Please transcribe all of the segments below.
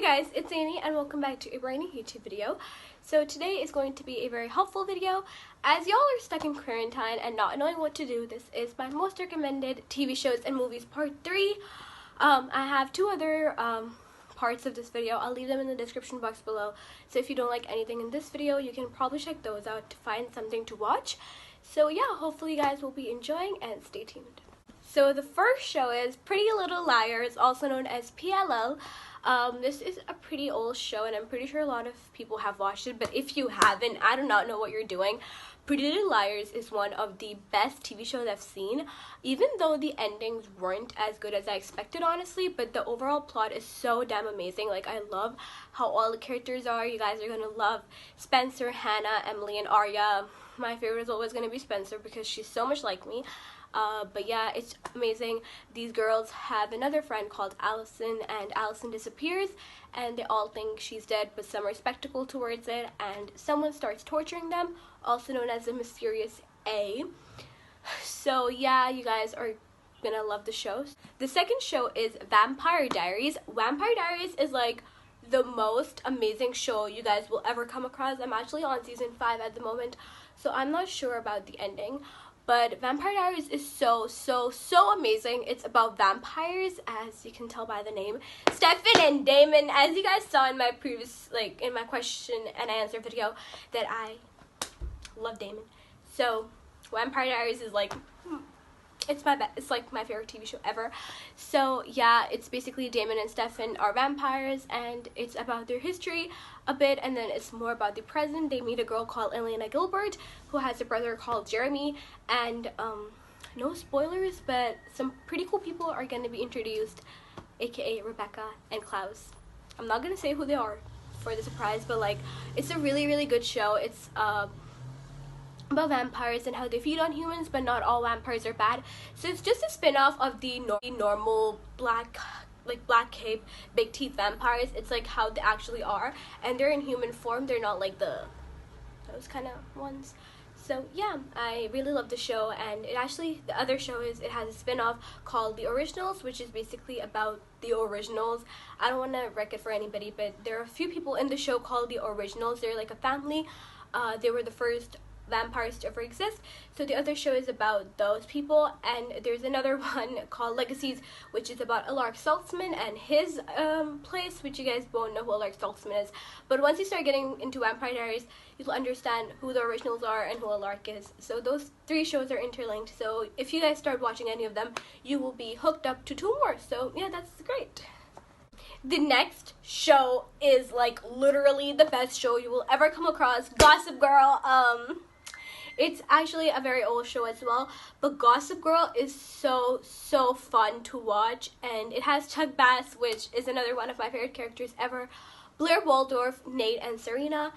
Hey guys, it's Annie and welcome back to a brand new YouTube video. So today is going to be a very helpful video. As y'all are stuck in quarantine and not knowing what to do, this is my most recommended TV shows and movies part 3. I have two other parts of this video. I'll leave them in the description box below. So if you don't like anything in this video, you can probably check those out to find something to watch. So yeah, hopefully you guys will be enjoying and stay tuned. So the first show is Pretty Little Liars, also known as PLL. This is a pretty old show and I'm pretty sure a lot of people have watched it, but if you haven't, I do not know what you're doing. Pretty Little Liars is one of the best TV shows I've seen, even though the endings weren't as good as I expected, honestly, but the overall plot is so damn amazing. Like, I love how all the characters are. You guys are gonna love Spencer, Hannah, Emily, and Arya. My favorite is always gonna be Spencer because she's so much like me. But yeah, it's amazing. These girls have another friend called Allison, and Allison disappears and they all think she's dead, but some are skeptical towards it, and someone starts torturing them, also known as the mysterious A. So yeah, you guys are gonna love the show. The second show is Vampire Diaries. Vampire Diaries is like the most amazing show you guys will ever come across. I'm actually on season 5 at the moment, so I'm not sure about the ending. But Vampire Diaries is so amazing. It's about vampires, as you can tell by the name. Stefan and Damon, as you guys saw in my previous, in my question and answer video, that I love Damon. So Vampire Diaries is like, it's like my favorite TV show ever. So yeah, it's basically Damon and Stefan are vampires, and it's about their history a bit, and then it's more about the present. They meet a girl called Elena Gilbert who has a brother called Jeremy, and no spoilers, but some pretty cool people are going to be introduced, aka Rebecca and Klaus. I'm not going to say who they are for the surprise, but like, it's a really good show. It's about vampires and how they feed on humans, but not all vampires are bad. So it's just a spin-off of the normal black cape, big teeth vampires. It's like how they actually are, and they're in human form. They're not like those kind of ones. So yeah, I really love the show. And it actually, the other show is, it has a spin-off called The Originals, which is basically about the originals. I don't want to wreck it for anybody, but there are a few people in the show called the Originals. They're like a family. They were the first vampires to ever exist. So the other show is about those people, and there's another one called Legacies, which is about Alark Saltzman and his place, which you guys won't know who Alark Saltzman is, but once you start getting into Vampire Diaries, you'll understand who the originals are and who Alark is. So those 3 shows are interlinked, so if you guys start watching any of them, you will be hooked up to 2 more. So yeah, that's great. The next show is like literally the best show you will ever come across, Gossip Girl. It's actually a very old show as well, but Gossip Girl is so fun to watch, and it has Chuck Bass, which is another one of my favorite characters ever, Blair Waldorf, Nate, and Serena.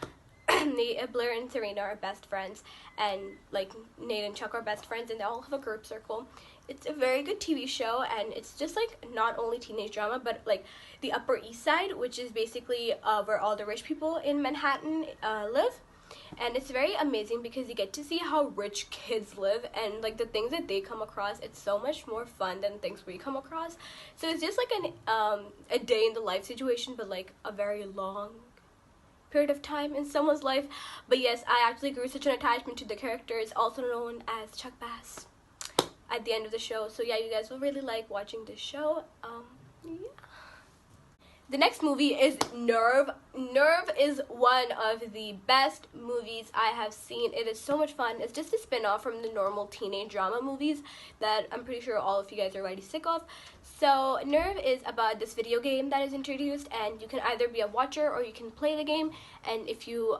Blair and Serena are best friends, and like Nate and Chuck are best friends, and they all have a group circle. It's a very good TV show, and it's just like not only teenage drama, but like the Upper East Side, which is basically where all the rich people in Manhattan live. And it's very amazing because you get to see how rich kids live and like the things that they come across. It's so much more fun than things we come across. So it's just like a day in the life situation, but like a very long period of time in someone's life. But yes, I actually grew such an attachment to the characters, also known as Chuck Bass, at the end of the show. So yeah, you guys will really like watching this show. Yeah. The next movie is Nerve. Nerve is one of the best movies I have seen. It is so much fun. It's just a spin-off from the normal teenage drama movies that I'm pretty sure all of you guys are already sick of. So Nerve is about this video game that is introduced, and you can either be a watcher or you can play the game. And if you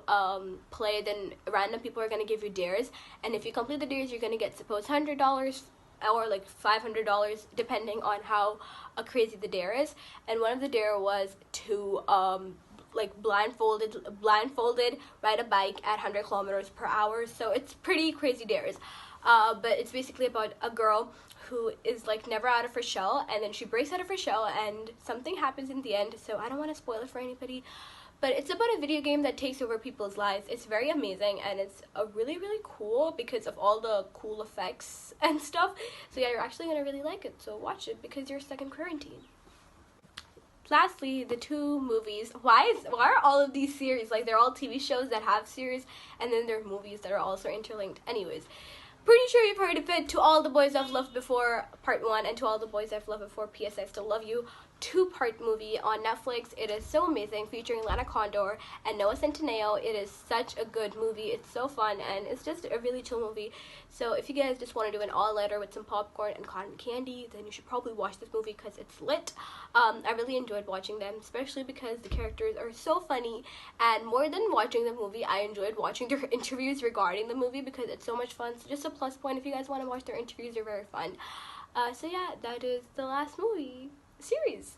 play, then random people are going to give you dares, and if you complete the dares, you're going to get suppose $100 or like $500, depending on how crazy the dare is. And one of the dare was to like blindfolded ride a bike at 100 kilometers per hour. So it's pretty crazy dares, but it's basically about a girl who is like never out of her shell, and then she breaks out of her shell and something happens in the end. So I don't want to spoil it for anybody, but it's about a video game that takes over people's lives. It's very amazing, and it's a really cool because of all the cool effects and stuff. So yeah, you're actually gonna really like it, so watch it because you're stuck in quarantine. lastly, the two movies. Why are all of these series, like, they're all TV shows that have series, and then there are movies that are also interlinked. Anyways, pretty sure you've heard of it. To All the Boys I've Loved Before Part 1 and To All the Boys I've Loved Before P.S. I Still Love You, two-part movie on Netflix. It is so amazing, featuring Lana Condor and Noah Centineo. It is such a good movie. It's so fun, and it's just a really chill movie. So if you guys just want to do an all-nighter with some popcorn and cotton candy, then you should probably watch this movie because it's lit. I really enjoyed watching them, especially because the characters are so funny, and more than watching the movie, I enjoyed watching their interviews regarding the movie because it's so much fun. So just a plus point if you guys want to watch their interviews. They're very fun. So yeah, that is the last movie series.